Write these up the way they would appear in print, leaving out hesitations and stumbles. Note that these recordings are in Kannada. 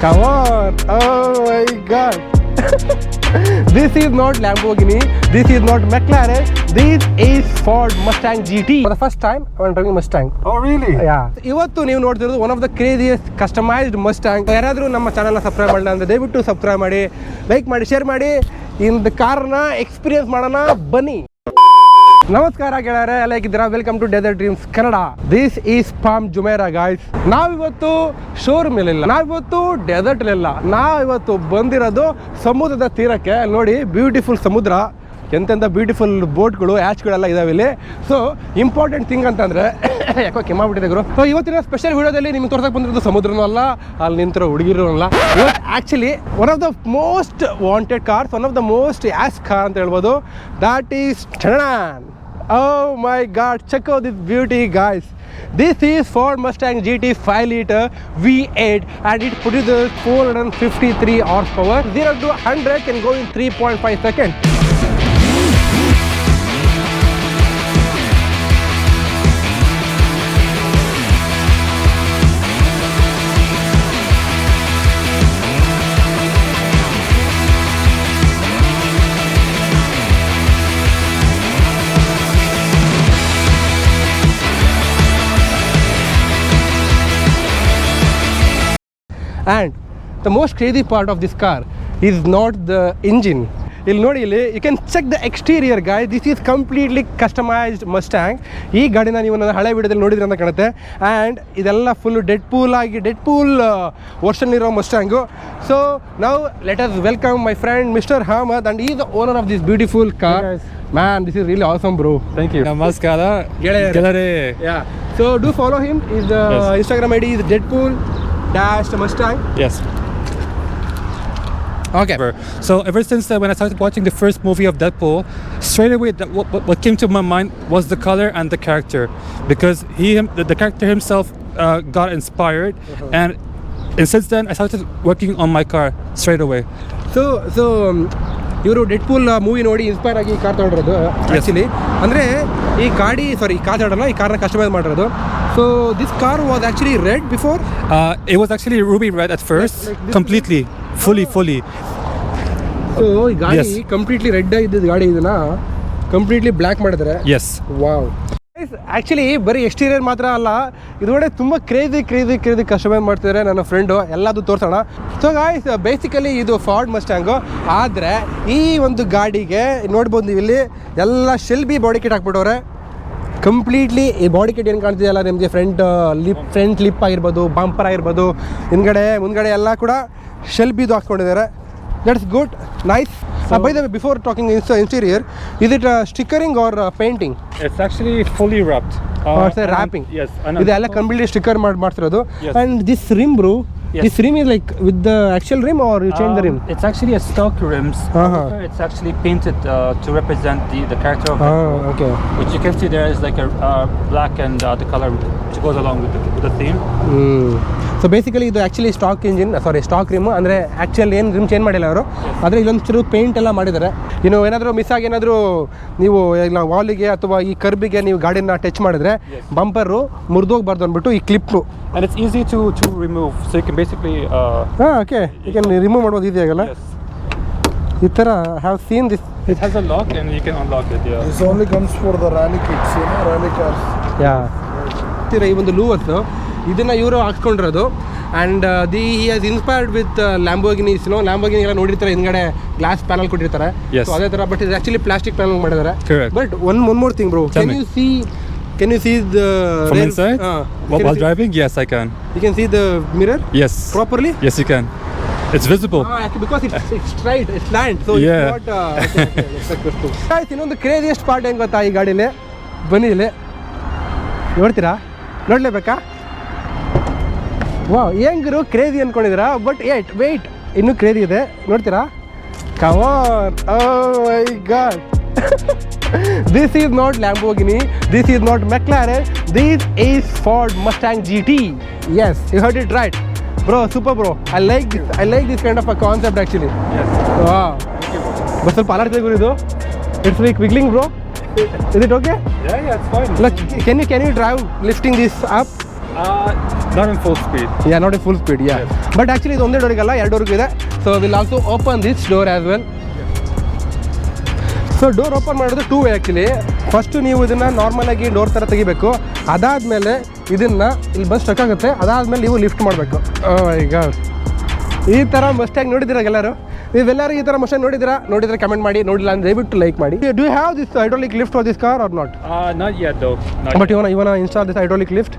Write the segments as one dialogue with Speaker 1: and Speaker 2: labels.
Speaker 1: Come on. Oh my god. This is not Lamborghini. This is not McLaren. This is Ford Mustang GT. For the first time, I'm driving Mustang.
Speaker 2: Oh really?
Speaker 1: Yeah. ಇವತ್ತು ನೀವು ನೋಡ್ತಿರೋದು one of the craziest customised Mustang. ಯಾರಾದರೂ ನಮ್ಮ ಚಾನಲ್ನ ಸಬ್ಸ್ಕ್ರೈಬ್ ಮಾಡಲ್ಲ ಅಂದರೆ ದಯವಿಟ್ಟು ಸಬ್ಸ್ಕ್ರೈಬ್ ಮಾಡಿ, ಲೈಕ್ ಮಾಡಿ, ಶೇರ್ ಮಾಡಿ. ಇಂದ ಕಾರ್ನ ಎಕ್ಸ್ಪೀರಿಯನ್ಸ್ ಮಾಡೋಣ ಬನ್ನಿ. ನಮಸ್ಕಾರ ಗೆಳೆಯರೆ, ಎಲ್ಲ ಹೇಗಿದ್ದೀರಾ? Welcome to desert dreams Kannada. This is palm Jumeirah guys. ನಾವಿವತ್ತು ಶೋರೂಮ್ ಇಲ್ಲ, ನಾವಿವತ್ತು ಡೆಸರ್ಟ್ ಇಲ್ಲ, ನಾವಿವತ್ತು ಬಂದಿರೋದು ಸಮುದ್ರದ ತೀರಕ್ಕೆ. ನೋಡಿ, ಬ್ಯೂಟಿಫುಲ್ ಸಮುದ್ರ, ಎಂತೆಂಥ ಬ್ಯೂಟಿಫುಲ್ ಬೋಟ್ಗಳು, ಆ್ಯಚ್ಗಳೆಲ್ಲ ಇದಾವೆ ಇಲ್ಲಿ. ಸೊ ಇಂಪಾರ್ಟೆಂಟ್ ಥಿಂಗ್ ಅಂತಂದರೆ ಯಾಕೋ ಕೆಮ್ಮಾಗ್ಬಿಟ್ಟಿದೆ ಗುರು. ಸೊ ಇವತ್ತಿನ ಸ್ಪೆಷಲ್ ವಿಡಿಯೋದಲ್ಲಿ ನಿಮ್ಗೆ ತೋರ್ಸಕ್ಕೆ ಬಂದಿರೋದು ಸಮುದ್ರನೂ ಅಲ್ಲ, ಅಲ್ಲಿ ನಿಂತಿರೋ ಹುಡುಗಿರೂ ಅಲ್ಲ. ಇವತ್ತು actually one of the most wanted cars, one of the most as car ಅಂತ ಹೇಳ್ಬೋದು. ದ್ಯಾಟ್ ಈಸ್ ಟಣಾನ್. Oh my god, check out this beauty guys. This is Ford Mustang GT 5 liter V8 and it produces 453 horsepower. 0 to 100 can go in 3.5 seconds. And the most crazy part of this car is not the engine. ಇಲ್ಲಿ ನೋಡಿ, ಇಲ್ಲಿ you can check the exterior guy. This is completely customised Mustang. ಈ ಗಾಡಿನ ನೀವು ನನ್ನ ಹಳೆ ವಿಡಿಯೋದಲ್ಲಿ ನೋಡಿದ್ರೆ ಅಂತ ಕಾಣುತ್ತೆ. ಆ್ಯಂಡ್ ಇದೆಲ್ಲ ಫುಲ್ಲು ಡೆಡ್ಪೂಲ್ ವರ್ಷನ್ ಇರೋ ಮಸ್ಟ್ಯಾಂಗು. ಸೊ ನಾವು let us welcome my friend mister Hamad, and is the owner of this beautiful car. Man, this is really awesome, bro.
Speaker 2: Thank you.
Speaker 3: Namaskara.
Speaker 1: Gelare. Yeah. So do follow him. His Instagram ID is Deadpool-Mustang.
Speaker 3: Yes.
Speaker 1: Okay.
Speaker 3: So ever since when I started watching the first movie of Deadpool, straight away what came to my mind was the color and the character, because the character himself got inspired, and since then I started working on my car straight away.
Speaker 1: So ಇವರು ಡೆಡ್ಪೂಲ್ ಮೂವಿ ನೋಡಿ ಇನ್ಸ್ಪೈರ್ ಆಗಿ ಈ ಕಾರ್ ತಗೊಂಡಿರೋದು ಆ್ಯಕ್ಚುಲಿ. ಅಂದರೆ ಈ ಕಾರ್ ತಗೊಂಡಲ್ಲ, ಈ ಕಾರ್ನ ಕಸ್ಟಮೈಸ್ ಮಾಡಿರೋದು. So this car was actually red before.
Speaker 3: It was actually ruby red at first, like completely, fully.
Speaker 1: So ಈ ಗಾಡಿ ಕಂಪ್ಲೀಟ್ಲಿ ರೆಡ್ ಆಗಿದ್ದ ಗಾಡಿ ಇದನ್ನ ಕಂಪ್ಲೀಟ್ಲಿ ಬ್ಲ್ಯಾಕ್ ಮಾಡಿದ್ದಾರೆ.
Speaker 3: Yes.
Speaker 1: ವಾವ್. ಆ್ಯಕ್ಚುಲಿ ಬರೀ ಎಕ್ಸ್ಟೀರಿಯರ್ ಮಾತ್ರ ಅಲ್ಲ, ಇದರೊಳಗೆ ತುಂಬ ಕ್ರೇಜಿ ಕಸ್ಟಮೈಸ್ ಮಾಡ್ತಿದ್ದಾರೆ ನನ್ನ ಫ್ರೆಂಡು. ಎಲ್ಲದು ತೋರಿಸೋಣ. ಸೊ ಗಾಯ್ಸ್, ಬೇಸಿಕಲಿ ಇದು ಫಾರ್ಡ್ ಮಸ್ಟ್ಯಾಂಗು. ಆದರೆ ಈ ಒಂದು ಗಾಡಿಗೆ ನೋಡ್ಬೋದು ನೀವು, ಇಲ್ಲಿ ಎಲ್ಲ ಶೆಲ್ಬಿ ಬಾಡಿ ಕಿಟ್ ಹಾಕ್ಬಿಟ್ಟವ್ರೆ ಕಂಪ್ಲೀಟ್ಲಿ. ಈ ಬಾಡಿ ಕಿಟ್ ಏನು ಕಾಣ್ತಿದೆಯಲ್ಲ ನಿಮಗೆ, ಫ್ರಂಟ್ ಲಿಪ್ ಆಗಿರ್ಬೋದು, ಬಂಪರ್ ಆಗಿರ್ಬೋದು, ಮುಂದ್ಗಡೆ ಎಲ್ಲ ಕೂಡ ಶೆಲ್ಬಿದು ಹಾಕ್ಕೊಂಡಿದ್ದಾರೆ. That's good, nice. By the way, before talking interior, is it stickering or painting?
Speaker 3: It's actually fully wrapped.
Speaker 1: It's a wrapping.
Speaker 3: Yes.
Speaker 1: ಇದೆಲ್ಲ ಕಂಪ್ಲೀಟ್ಲಿ ಸ್ಟಿಕ್ಕರ್ ಮಾಡ್ತಿರೋದು.
Speaker 3: Yes.
Speaker 1: And this rim, bro.
Speaker 3: Yes.
Speaker 1: This rim is like with the actual rim, or you change the rim?
Speaker 3: It's actually a stock rims. It's actually painted to represent the character of Deadpool.
Speaker 1: Okay.
Speaker 3: Which you can see there is like a black and the color which goes along with the theme.
Speaker 1: So basically ಇದು ಆ್ಯಕ್ಚುಲಿ ಸ್ಟಾಕ್ ರಿಮ್. ಅಂದರೆ ಆ್ಯಕ್ಚುಲ್ ಏನು ರಿಮ್ ಚೇಂಜ್ ಮಾಡಿಲ್ಲ ಅವರು, ಆದರೆ ಇಲ್ಲೊಂಚೂರು ಪೇಂಟ್ ಎಲ್ಲ ಮಾಡಿದ್ದಾರೆ. ಇನ್ನು ಏನಾದರೂ ಮಿಸ್ ಆಗಿ ಏನಾದರೂ ನೀವು ಇಲ್ಲ ವಾಲಿಗೆ ಅಥವಾ ಈ ಕರ್ಬಿಗೆ ನೀವು ಗಾಡಿನ ಟಚ್ ಮಾಡಿದ್ರೆ ಬಂಪರು ಮುರಿದೋಗ್ಬಾರ್ದು ಅಂದ್ಬಿಟ್ಟು ಈ clip.
Speaker 3: And it's easy to remove, so you can basically
Speaker 1: okay, you can remove ಮಾಡ್ಬೋದು ಈಸಿ ಆಗಲ್ಲ.
Speaker 3: Yes.
Speaker 1: ಈ ಥರ have seen this.
Speaker 3: It has a lock and you can unlock it. Yeah.
Speaker 2: This only comes for the rally kits, rally cars.
Speaker 1: ಈ ಒಂದು ಲೂವರ್ಸು ಇದನ್ನ ಇವರು ಹಾಕ್ಸ್ಕೊಂಡಿರೋದು. And he has inspired with Lamborghinis. Lamborghini ಎಲ್ಲ ನೋಡಿರ್ತಾರೆ, ಹಿಂದ್ಗಡೆ ಗ್ಲಾಸ್ ಪ್ಯಾನಲ್ ಕೊಟ್ಟಿರ್ತಾರೆ.
Speaker 3: Yes.
Speaker 1: ಸೊ ಅದೇ ಥರ, ಬಟ್ ಇದು ಆ್ಯಕ್ಚುಲಿ ಪ್ಲಾಸ್ಟಿಕ್ ಪ್ಯಾನಲ್ ಮಾಡಿದ್ದಾರೆ.
Speaker 3: Correct.
Speaker 1: But one more thing bro, Can you see the
Speaker 3: from inside? While driving? Yes, I can.
Speaker 1: You can see the mirror?
Speaker 3: Yes.
Speaker 1: Properly?
Speaker 3: Yes, you can. It's visible.
Speaker 1: Because it's straight, it's slant, so
Speaker 3: yeah.
Speaker 1: It's not guys, ಇನ್ನೊಂದು ಕ್ರೇಜಿಯಸ್ಟ್ ಪಾರ್ಟ್ ಏನು ಗೊತ್ತಾ ಈ ಗಾಡೀಲಿ? ಬನ್ನಿ ಇಲ್ಲಿ ನೋಡ್ತೀರಾ, ನೋಡಲೇಬೇಕಾ? ವಾವ್, ಹೆಂಗರು ಕ್ರೇಜಿ ಅಂದ್ಕೊಂಡಿದ್ದೀರಾ? ಬಟ್ ವೇಟ್, ಇನ್ನೂ ಕ್ರೇಜಿ ಇದೆ, ನೋಡ್ತೀರಾ? Come on. Oh my god. This is not Lamborghini, this is not McLaren, this is Ford Mustang GT. Yes, you heard it right. Bro, super bro. I like this kind of a concept actually.
Speaker 3: Yes.
Speaker 1: Wow. But ಸ್ವಲ್ಪ ಅಲರ್ಟ್ ಇದು. It's like wiggling, bro. Is it okay?
Speaker 3: Yeah, it's fine.
Speaker 1: Look, can you drive lifting this up?
Speaker 3: Not in full speed.
Speaker 1: Yeah, not in full speed, yeah.
Speaker 3: Yes.
Speaker 1: But actually ಇದು ಒಂದೇ ಡೋರಿಗಲ್ಲ, 2 ಡೋರ್ಗೂ ಇದೆ. So we'll also open this door as well. So door open ಮಾಡೋದು 2 ವೇ ಆ್ಯಕ್ಚುಲಿ. ಫಸ್ಟು ನೀವು ಇದನ್ನು ನಾರ್ಮಲಾಗಿ ಡೋರ್ ಥರ ತೆಗಿಬೇಕು. ಅದಾದಮೇಲೆ ಇದನ್ನು ಇಲ್ಲಿ ಬಂದು ಸ್ಟಕ್ ಆಗುತ್ತೆ. ಅದಾದಮೇಲೆ ನೀವು ಲಿಫ್ಟ್ ಮಾಡಬೇಕು. ಈಗ ಈ ಥರ ಮಸ್ಟ್ಯಾಂಗ್ ನೋಡಿದ್ದೀರಾ ಎಲ್ಲರೂ? ನೀವೆಲ್ಲರೂ ಈ ಥರ ಮಸ್ಟ್ಯಾಂಗ್ ನೋಡಿದ್ರೆ ಕಮೆಂಟ್ ಮಾಡಿ, ನೋಡಿಲ್ಲ ಅಂದರೆ ದಯವಿಟ್ಟು ಲೈಕ್ ಮಾಡಿ. Do you have this hydraulic lift for this car or not?
Speaker 3: Not yet though.
Speaker 1: But you wanna install this hydraulic lift?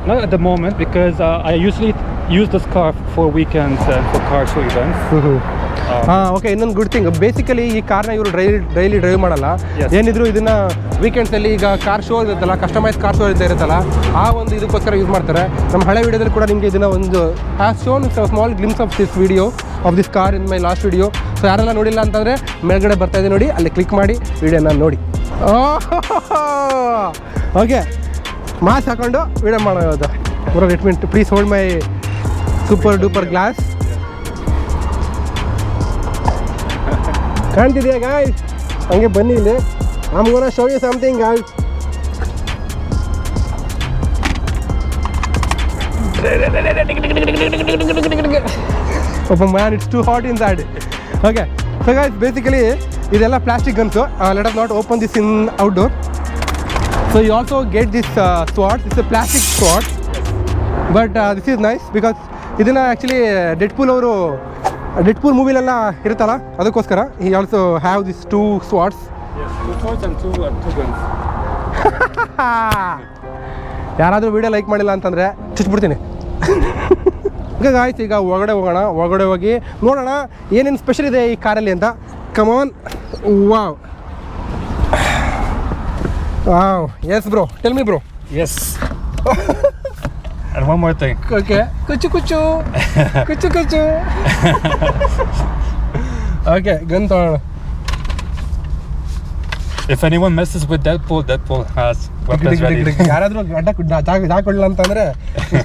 Speaker 3: Not at the moment because I usually use this car for weekends and for car show events.
Speaker 1: Okay, ಇನ್ನೊಂದು ಗುಡ್ ಥಿಂಗ್, ಬೇಸಿಕಲಿ ಈ ಕಾರ್ನ ಇವರು ಡೈಲಿ ಡ್ರೈವ್ ಮಾಡಲ್ಲ.
Speaker 3: Yes.
Speaker 1: ಏನಿದ್ರು ಇದನ್ನ ವೀಕೆಂಡ್ಸಲ್ಲಿ ಈಗ ಕಾರ್ ಶೋ ಇರುತ್ತಲ್ಲ, ಕಸ್ಟಮೈಸ್ ಕಾರ್ ಶೋ ಇರುತ್ತಲ್ಲ, ಆ ಒಂದು ಇದಕ್ಕೋಸ್ಕರ ಯೂಸ್ ಮಾಡ್ತಾರೆ. ನಮ್ಮ ಹಳೆ ವಿಡಿಯೋದಲ್ಲಿ ಕೂಡ ನಿಮಗೆ ಇದನ್ನ ಒಂದು has shown small glimpse of this video of this car in my last video. So ಯಾರೆಲ್ಲ ನೋಡಿಲ್ಲ ಅಂತಂದರೆ ಮೇಲ್ಗಡೆ ಬರ್ತಾ ಇದೆ ನೋಡಿ, ಅಲ್ಲಿ ಕ್ಲಿಕ್ ಮಾಡಿ ವಿಡಿಯೋನ ನೋಡಿ. ಓಕೆ, ಮಾಸ್ಕ್ ಹಾಕೊಂಡು ವಿಡಿಯೋ ಮಾಡೋದು. Bro let me please hold my super duper glass. ಕಾಣ್ತಿದೆಯಾ ಗಾಯ್ಸ್? ಹಂಗೆ ಬನ್ನಿ ಇಲ್ಲಿ. I'm gonna show you something guys. Oh man, it's too hot inside. Okay, so guys, basically ಇದೆಲ್ಲ plastic guns. Let us not open this in outdoor. So you also get this sword. It's a plastic sword, but this is nice because ಇದನ್ನ ಆ್ಯಕ್ಚುಲಿ ಡೆಡ್ಪೂಲ್ ಮೂವಿಲೆಲ್ಲ ಇರುತ್ತಲ್ಲ, ಅದಕ್ಕೋಸ್ಕರ he also have these 2 swords.
Speaker 3: Yes, 2 swords and 2 guns.
Speaker 1: ಯಾರಾದರೂ ವಿಡಿಯೋ ಲೈಕ್ ಮಾಡಿಲ್ಲ ಅಂತಂದರೆ ಚುಚ್ಬಿಡ್ತೀನಿ. ಈಗ ಗಾಯ್ಸ್, ಈಗ ಒಳಗಡೆ ಹೋಗಿ ನೋಡೋಣ ಏನೇನು ಸ್ಪೆಷಲ್ ಇದೆ ಈ ಕಾರಲ್ಲಿ ಅಂತ. Come on. Wow wow, yes bro, tell me bro.
Speaker 3: Yes. And one more thing.
Speaker 1: Okay, ಕುಚ್ಚು ಓಕೆ, ಗನ್ ತಗೋಣ.
Speaker 3: If anyone messes with Deadpool has weapons ready.
Speaker 1: ಯಾರಾದರೂ ಹಾಕೊಳ್ಳಿಲ್ಲ ಅಂತಂದರೆ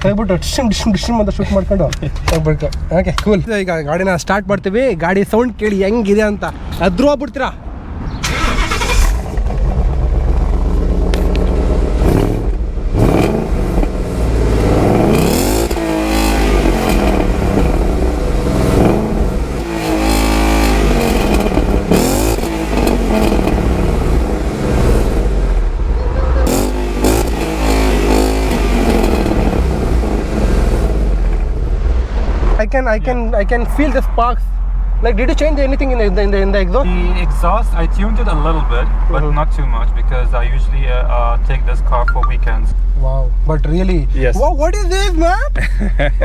Speaker 1: ಹೋಗ್ಬಿಟ್ಟು ಡಿಶಮ್ ಅಂತ ಶೂಟ್ ಮಾಡ್ಕೊಂಡು ಹೋಗ್ಬೇಕು. Okay, cool. ಈಗ ಗಾಡಿನ ಸ್ಟಾರ್ಟ್ ಮಾಡ್ತೀವಿ. ಗಾಡಿ ಸೌಂಡ್ ಕೇಳಿ ಹೆಂಗಿದೆ ಅಂತ ಅದ್ರೂ ಹೋಗ್ಬಿಡ್ತೀರಾ. I can feel the sparks. Like, did you change anything in the exhaust?
Speaker 3: The exhaust, I tuned it a little bit, but not too much because I usually take this car for weekends.
Speaker 1: Wow, but really,
Speaker 3: Yes.
Speaker 1: Wow, what is this, man?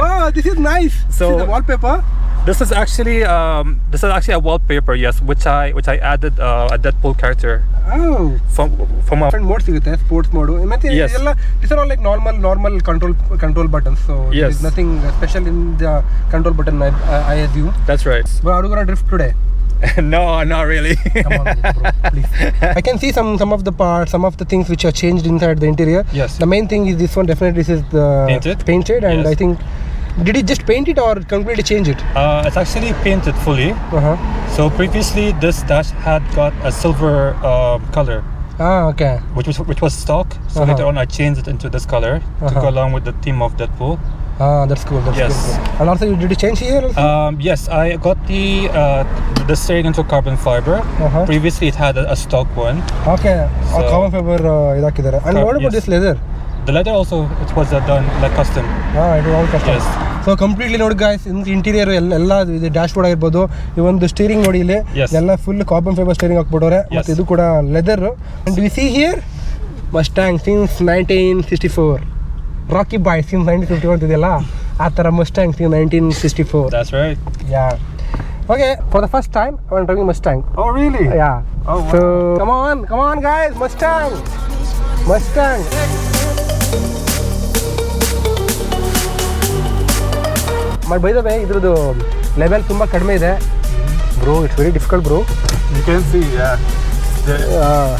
Speaker 1: Wow, this is nice.
Speaker 3: So-
Speaker 1: See the wallpaper.
Speaker 3: This is actually a wallpaper, yes, which I added a Deadpool character
Speaker 1: Oh,
Speaker 3: from a.
Speaker 1: different modes ಸಿಗುತ್ತೆ, ಸ್ಪೋರ್ಟ್ಸ್ ಮೋಡು ಮತ್ತೆ
Speaker 3: Yes.
Speaker 1: ಎಲ್ಲ. These are all like normal control buttons, so there
Speaker 3: Yes.
Speaker 1: is nothing special in the control button, I assume.
Speaker 3: That's right.
Speaker 1: But are you gonna drift today?
Speaker 3: No, not really.
Speaker 1: Come on, bro, please. I can see some of the parts, some of the things which are changed inside the interior.
Speaker 3: Yes.
Speaker 1: The main thing is this one, definitely this is the painted, and
Speaker 3: Yes.
Speaker 1: I think, did you just paint it or completely change it?
Speaker 3: It's actually painted fully.
Speaker 1: Uh-huh.
Speaker 3: So previously this dash had got a silver color,
Speaker 1: Okay.
Speaker 3: which was stock. So later on I changed it into this color to go along with the theme of Deadpool.
Speaker 1: That's cool.
Speaker 3: Yes.
Speaker 1: Cool. And also, did you change here also?
Speaker 3: Yes, I got the steering into carbon fiber. Previously it had a stock one.
Speaker 1: Okay.
Speaker 3: So-
Speaker 1: Carbon fiber ಇದಾಕಿದ್ದಾರೆ. And what about
Speaker 3: Yes.
Speaker 1: this leather?
Speaker 3: The leather also, it was done like custom.
Speaker 1: It was all custom.
Speaker 3: Yes.
Speaker 1: So completely ನೋಡಿ ಗಾಯ್ಸ್, ಇಂಟೀರಿಯರ್ ಎಲ್ಲ ಇದು ಡ್ಯಾಶ್ ಬೋರ್ಡ್ ಆಗಿರ್ಬೋದು, ಈ ಒಂದು ಸ್ಟೀರಿಂಗ್ ನೋಡಿ ಇಲ್ಲಿ
Speaker 3: Yes.
Speaker 1: ಎಲ್ಲ ಫುಲ್ ಕಾರ್ಬನ್ ಫೈಬರ್ ಸ್ಟೀರಿಂಗ್ ಹಾಕ್ಬಿಟ್ಟವ್ರೆ.
Speaker 3: Yes.
Speaker 1: ಮತ್ತು ಇದು ಕೂಡ leather. And we see here Mustang since 1964. Rocky boy since 1951 ಇದೆಯಲ್ಲ, ಆ ಥರ Mustang since 1964.
Speaker 3: That's right.
Speaker 1: Yeah. Okay, for the first time I'm driving Mustang.
Speaker 3: Oh really?
Speaker 1: Yeah.
Speaker 3: Oh, wow.
Speaker 1: So come on guys, Mustang. But by the way ಇದ್ರದ್ದು ಲೆವೆಲ್ ತುಂಬ ಕಡಿಮೆ ಇದೆ bro. It's very difficult bro.
Speaker 3: You can see, yeah. The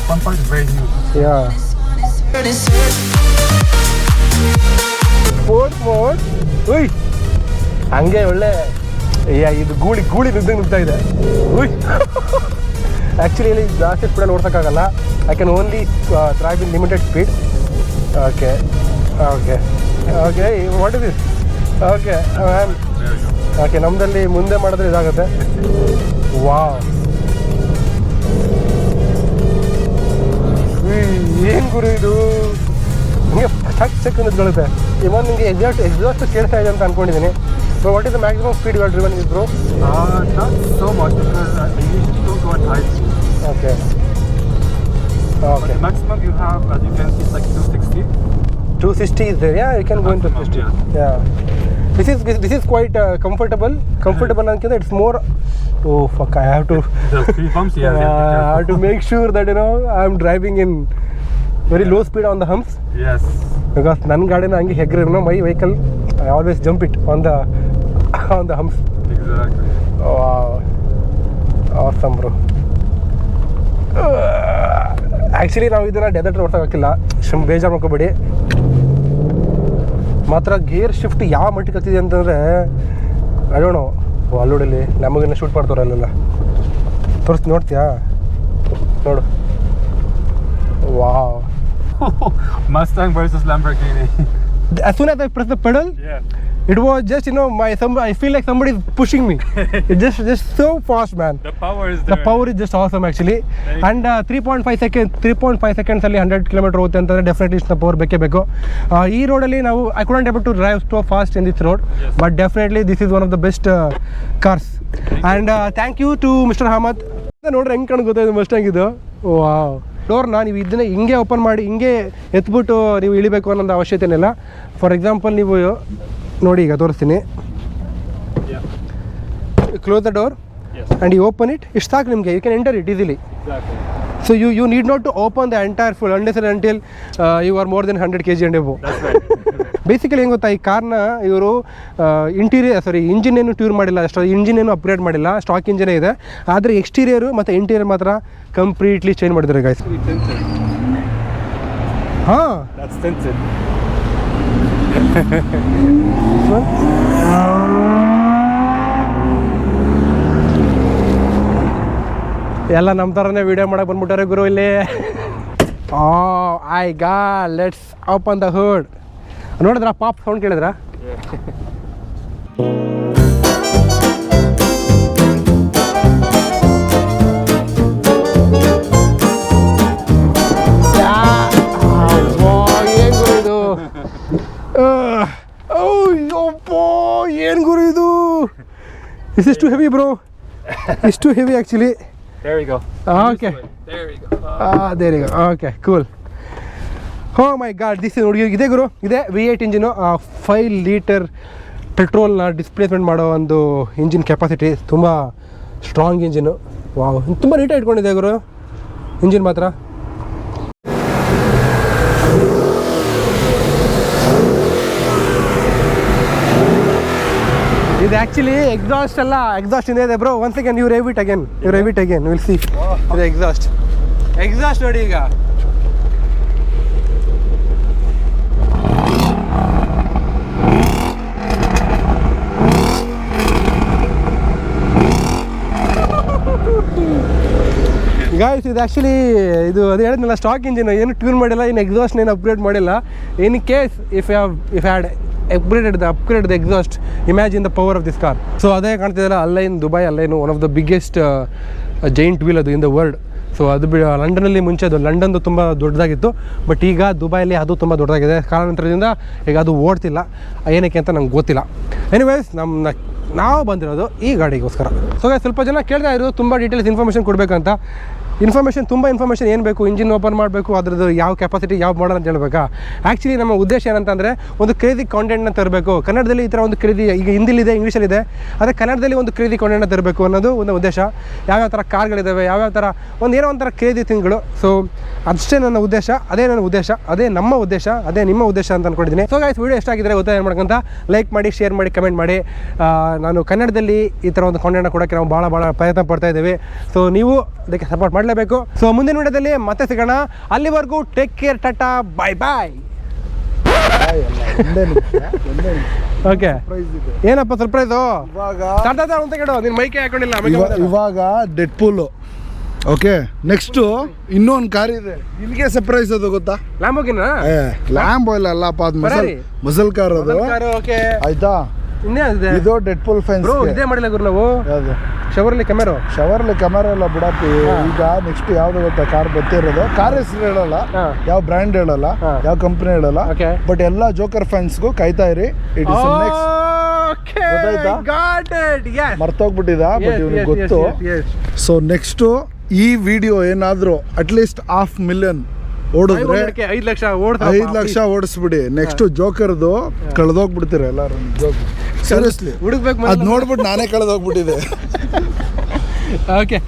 Speaker 3: front part is very huge.
Speaker 1: Yeah. Sports mode. ಉಯ್, ಹಂಗೆ ಒಳ್ಳೆ ಇದು ಗೂಳಿ ನುಗ್ತಾ ಇದೆ. ಉಯ್, ಆ್ಯಕ್ಚುಲಿ ಇಲ್ಲಿ ಜಾಸ್ತಿ ಸ್ಪೀಡಲ್ಲಿ ಓಡ್ಸೋಕ್ಕಾಗಲ್ಲ. I can only drive in limited speed. Okay okay what is this? Okay ma'am, okay ನಮ್ಮದಲ್ಲಿ ಮುಂದೆ ಮಾಡಿದ್ರೆ ಇದಾಗುತ್ತೆ. ವಾವ್, ಏನು ಗುರು ಇದು, ಹಿಂಗೆ ಚಕ್ ನಿಂತ್ಕೊಳ್ಳುತ್ತೆ. ಇವನ್ ನಿಮಗೆ ಎಕ್ಸಾಸ್ಟ್ ಕೇಳ್ತಾ ಇದೆ ಅಂತ ಅನ್ಕೊಂಡಿದ್ದೀನಿ. So what is the maximum speed you are driven with bro?
Speaker 3: Not so much because I usually don't go at high speed.
Speaker 1: Okay.
Speaker 3: But the maximum you have, as you can see, is like 260.
Speaker 1: 260 is there, yeah, you can go into 260. Yeah. This is quite comfortable. Comfortable ankind it's more. Oh fuck! I have to.
Speaker 3: The three bumps, yeah.
Speaker 1: I have to make sure that I'm driving in very low speed on the humps.
Speaker 3: Yes.
Speaker 1: Because ನನ್ನ ಗಾಡಿನ ಹಂಗೆ ಹೆಗ್ರೆ my vehicle I always jump it on the humps.
Speaker 3: Exactly.
Speaker 1: Wow. Awesome bro. Actually ನಾವು ಇದನ್ನು ಡೆಸರ್ಟ್ ಓಡ್ಸೋಕ್ಕಾಗಿಲ್ಲ, ಬೇಜಾರು ಮಾಡ್ಕೋಬೇಡಿ. ಮಾತ್ರ ಗೇರ್ ಶಿಫ್ಟ್ ಯಾವ ಮಟ್ಟಿಗೆ ಆಗ್ತಿದೆ ಅಂತಂದರೆ ಅಡೋಣ ಅಲ್ಲೋಡಲ್ಲಿ ನಮಗಿನ್ನ ಶೂಟ್ ಮಾಡ್ತಾರೆ ಅಲ್ಲೆಲ್ಲ ತೋರಿಸ್ತು, ನೋಡ್ತೀಯಾ? ನೋಡು. Wow.
Speaker 3: Mustang versus Lamborghini.
Speaker 1: As soon as I press the pedal, it was just I feel like somebody is pushing me. It's just so fast, man.
Speaker 3: The power is there.
Speaker 1: The power is just awesome actually. And 3.5 seconds ಅಲ್ಲಿ 100 km ಹೋಗುತ್ತೆ ಅಂತಂದ್ರೆ ಡೆಫಿನೆಟ್ಲಿ ಇಷ್ಟು ಪವರ್ ಬೇಕೇ ಬೇಕು. ಈ ರೋಡಲ್ಲಿ ನಾವು I couldn't able to drive so fast in this road, but definitely this is one of the best cars. And thank you to Mr. Hamad. ನೋಡ್ರಿ ಹೆಂಗೆ ಕಾಣ್ ಗೊತ್ತಾಯ್ತು ಮಸ್ಟಾಂಗ್ ಇದು. ವಾವ್. ಡೋರ್ನ ನೀವು ಇದನ್ನ ಹಿಂಗೆ ಓಪನ್ ಮಾಡಿ ಹಿಂಗೆ ಎತ್ಬಿಟ್ಟು ನೀವು ಇಳಿಬೇಕು ಅನ್ನೋದು ಅವಶ್ಯಕತೆ ಇಲ್ಲ. ಫಾರ್ ಎಕ್ಸಾಂಪಲ್ ನೀವು ನೋಡಿ, ಈಗ ತೋರಿಸ್ತೀನಿ. Close the door and you open it. ಇಷ್ಟು ಸಾಕು ನಿಮಗೆ, you can enter it easily. So you need not to open the entire full unless and until you are more than 100 kg and above. Basically ಹೆಂಗೆ ಗೊತ್ತಾ, ಈ ಕಾರ್ನ ಇವರು ಇಂಜಿನ್ ಏನು ಟ್ಯೂರ್ ಮಾಡಿಲ್ಲ, ಅಷ್ಟು ಇಂಜಿನ್ ಏನು ಅಪ್ಗ್ರೇಡ್ ಮಾಡಿಲ್ಲ, ಸ್ಟಾಕ್ ಇಂಜಿನೇ ಇದೆ. ಆದರೆ ಎಕ್ಸ್ಟೀರಿಯರು ಮತ್ತು ಇಂಟೀರಿಯರ್ ಮಾತ್ರ ಕಂಪ್ಲೀಟ್ಲಿ ಚೇಂಜ್ ಮಾಡಿದ್ದಾರೆ ಗೈಸ್. ಹಾಂ, ಎಲ್ಲ ನಮ್ಮ ಥರನೇ ವೀಡಿಯೋ ಮಾಡಕ್ಕೆ ಬಂದ್ಬಿಟ್ಟಾರೆ ಗುರು ಇಲ್ಲಿ. ಐ ಗಾ ಲೆಟ್ಸ್ ಓಪನ್ ದ ಹುಡ್. ನೋಡಿದ್ರಾ ಪಾಪ್ ಸೌಂಡ್ ಕೇಳಿದ್ರಾ? ಏನು ಗುರು ಇದು? This is too heavy, bro. It's too heavy actually.
Speaker 3: There we go.
Speaker 1: Okay.
Speaker 3: There we go.
Speaker 1: There you go. Okay, cool. Oh my god, this is ನೋಡಿ ಇದೆ ಗುರು, ಇದೆ V8 ಇಂಜಿನು. 5 ಲೀಟರ್ ಪೆಟ್ರೋಲ್ನ ಡಿಸ್ಪ್ಲೇಸ್ಮೆಂಟ್ ಮಾಡೋ ಒಂದು ಇಂಜಿನ್ ಕೆಪಾಸಿಟಿ, ತುಂಬ ಸ್ಟ್ರಾಂಗ್ ಇಂಜಿನು. ವಾವ್, ತುಂಬ ನೀಟಾಗಿ ಇಟ್ಕೊಂಡಿದೆ ಗುರು ಇಂಜಿನ್ ಮಾತ್ರ. ಇದು ಆ್ಯಕ್ಚುಲಿ ಎಕ್ಸಾಸ್ಟ್ ಅಲ್ಲ, ಎಕ್ಸಾಸ್ಟ್ ಇದೆ bro. Once again you rev it again, will see. ಇದು ಎಕ್ಸಾಸ್ಟ್ ನೋಡಿ. ಈಗ ಗಾಯ್ಸ್, ಇದು ಆ್ಯಕ್ಚುಲಿ ಇದು ಅದು ಹೇಳಿದ್ನಲ್ಲ, ಸ್ಟಾಕ್ ಇಂಜಿನ್, ಏನು ಟ್ಯೂನ್ ಮಾಡಿಲ್ಲ, ಏನು ಎಕ್ಸಾಸ್ಟ್ ಏನು ಅಪ್ಗ್ರೇಡ್ ಮಾಡಿಲ್ಲ. In case if had upgraded the exhaust, imagine the power of this car. So ಅದೇ ಕಾಣ್ತಿದ್ದಲ್ಲ, Al Ain Dubai, Al Ain one of the biggest giant wheel ಅದು ಇನ್ ದ ವರ್ಲ್ಡ್. ಸೊ ಅದು ಲಂಡನಲ್ಲಿ ಮುಂಚೆ ಅದು ಲಂಡನ್ದು ತುಂಬ ದೊಡ್ಡದಾಗಿತ್ತು, ಬಟ್ ಈಗ ದುಬೈಲಿ ಅದು ತುಂಬ ದೊಡ್ಡದಾಗಿದೆ. ಕಾರಣಾಂತರದಿಂದ ಈಗ ಅದು ಓಡ್ತಿಲ್ಲ, ಏನಕ್ಕೆ ಅಂತ ನಂಗೆ ಗೊತ್ತಿಲ್ಲ. ಎನಿವೇಸ್, ನಾವು ಬಂದಿರೋದು ಈ ಗಾಡಿಗೋಸ್ಕರ. ಸೊ ಸ್ವಲ್ಪ ಜನ ಕೇಳ್ತಾ ಇರೋದು ತುಂಬ ಡೀಟೇಲ್ಸ್ ಇನ್ಫಾರ್ಮೇಷನ್ ಕೊಡಬೇಕಂತ. ತುಂಬ ಇನ್ಫಾರ್ಮೇಷನ್ ಏನು ಬೇಕು, ಇಂಜಿನ್ ಓಪನ್ ಮಾಡಬೇಕು, ಅದ್ರದ್ದು ಯಾವ ಕೆಪಾಸಿಟಿ, ಯಾವ ಮಾಡಲ್ ಅಂತ ಹೇಳ್ಬೇಕಾ. ಆ್ಯಕ್ಚುಲಿ ನಮ್ಮ ಉದ್ದೇಶ ಏನಂತಂದರೆ ಒಂದು ಕ್ರೇಜಿ ಕಾಂಟೆಂಟ್ನ ತರಬೇಕು. ಕನ್ನಡದಲ್ಲಿ ಈ ಥರ ಒಂದು ಕ್ರೇಜಿ, ಈಗ ಹಿಂದಿಲಿದೆ, ಇಂಗ್ಲೀಷಲ್ಲಿದೆ, ಅದೇ ಕನ್ನಡದಲ್ಲಿ ಒಂದು ಕ್ರೇಜಿ ಕಾಂಟೆಂಟ್ನ ತರಬೇಕು ಅನ್ನೋದು ಒಂದು ಉದ್ದೇಶ. ಯಾವ್ಯಾವ ಥರ ಕಾರ್ಗಳಿದ್ದಾವೆ, ಯಾವ್ಯಾವ ಥರ ಏನೋ ಒಂಥರ ಕ್ರೇಜಿ ಥಿಂಗ್ಗಳು. ಸೊ ಅಷ್ಟೇ ನನ್ನ ಉದ್ದೇಶ, ಅದೇ ನಮ್ಮ ಉದ್ದೇಶ, ಅದೇ ನಿಮ್ಮ ಉದ್ದೇಶ ಅಂತ ಅಂದ್ಕೊಂಡಿದ್ದೀನಿ. ಸೊ ಗೈಸ್, ವೀಡಿಯೋ ಎಷ್ಟಾಗಿದ್ದರೆ ಗೊತ್ತಾಗ ಏನು ಮಾಡ್ಕೊಂತ ಲೈಕ್ ಮಾಡಿ, ಶೇರ್ ಮಾಡಿ, ಕಮೆಂಟ್ ಮಾಡಿ. ನಾನು ಕನ್ನಡದಲ್ಲಿ ಈ ಥರ ಒಂದು ಕಾಂಟೆಂಟ್ನ ಕೊಡೋಕ್ಕೆ ನಾವು ಭಾಳ ಪ್ರಯತ್ನ ಪಡ್ತಾ ಇದ್ದೀವಿ. ಸೊ ನೀವು ಅದಕ್ಕೆ ಸಪೋರ್ಟ್ ಮಾಡಲೇಬೇಕು. ಸೊ ಮುಂದಿನ ವಿಡಿಯೋದಲ್ಲಿ ಮತ್ತೆ ಸಿಗೋಣ. ಅಲ್ಲಿವರೆಗೂ ಟೇಕ್ ಕೇರ್, ಟಾಟಾ, ಬಾಯ್. ಓಕೆ, ಏನಪ್ಪ ಸರ್ಪ್ರೈಸು?
Speaker 2: ಇವಾಗ
Speaker 1: ಅಂತ ಕೇಳು, ನಿನ್ನ ಮೈಕೆ ಹಾಕೊಂಡಿಲ್ಲ.
Speaker 2: ಇವಾಗ ಡೆಡ್ಪೂಲ್ ಓಕೆ ನೆಕ್ಸ್ಟು ಇನ್ನೊಂದು ಕಾರ್ ಇದೆ. ನಿನಗೆ ಸರ್ಪ್ರೈಸ್ ಅದು ಗೊತ್ತಾ?
Speaker 1: ಲ್ಯಾಂಬೋಗಿನ
Speaker 2: ಲ್ಯಾಂಬೋ ಇಲ್ಲ ಅಲ್ಲಪ್ಪ, ಅದು ಮಸಲ್ ಕಾರ್ ಅದು.
Speaker 1: ಓಕೆ
Speaker 2: ಆಯ್ತಾ? ಇದು ಡೆಡ್ಪೂಲ್ ಫೆನ್ಸ್.
Speaker 1: ಇದೇ ಮಾಡಿಲ್ಲ ಗುರು ನಾವು.
Speaker 2: ಯಾವುದು?
Speaker 1: ಶವರ್ಲಿ ಕ್ಯಾಮೆರಾ ಎಲ್ಲ ಬಿಡಪ್ಪಿ. ಈಗ ನೆಕ್ಸ್ಟ್ ಯಾವ್ದು ಗೊತ್ತಾ ಕಾರ್ ಬರ್ತಿರೋದು? ಕಾರ್ ಹೆಸರು ಹೇಳಲ್ಲ, ಯಾವ ಬ್ರ್ಯಾಂಡ್ ಹೇಳಲ್ಲ, ಯಾವ ಕಂಪ್ನಿ ಹೇಳಲ್ಲ, ಬಟ್ ಎಲ್ಲ ಜೋಕರ್ ಫ್ಯಾನ್ಸ್ಗೂ ಕಾಯ್ತಾ ಇರಿ. It is next. ಮರ್ತೋಗ್ಬಿಟ್ಟಿದ, ಬಟ್ ಇವ್ನಿಗೆ ಗೊತ್ತು. ಸೊ ನೆಕ್ಸ್ಟು ಈ ವಿಡಿಯೋ ಏನಾದ್ರು ಅಟ್ಲೀಸ್ಟ್ 500,000 ಓಡಿದ್ರೆ 5 ಲಕ್ಷ ಓಡಿಸ್ಬಿಡಿ. ನೆಕ್ಸ್ಟ್ ಜೋಕರ್ದು ಕಳೆದೋಗ್ಬಿಡ್ತೀರ ಎಲ್ಲರೂ. ಸೀರಿಯಸ್ಲಿ ಅದ್ ನೋಡ್ಬಿಟ್ಟು ನಾನೇ ಕಳೆದೋಗ್ಬಿಟ್ಟಿದೆ. ಓಕೆ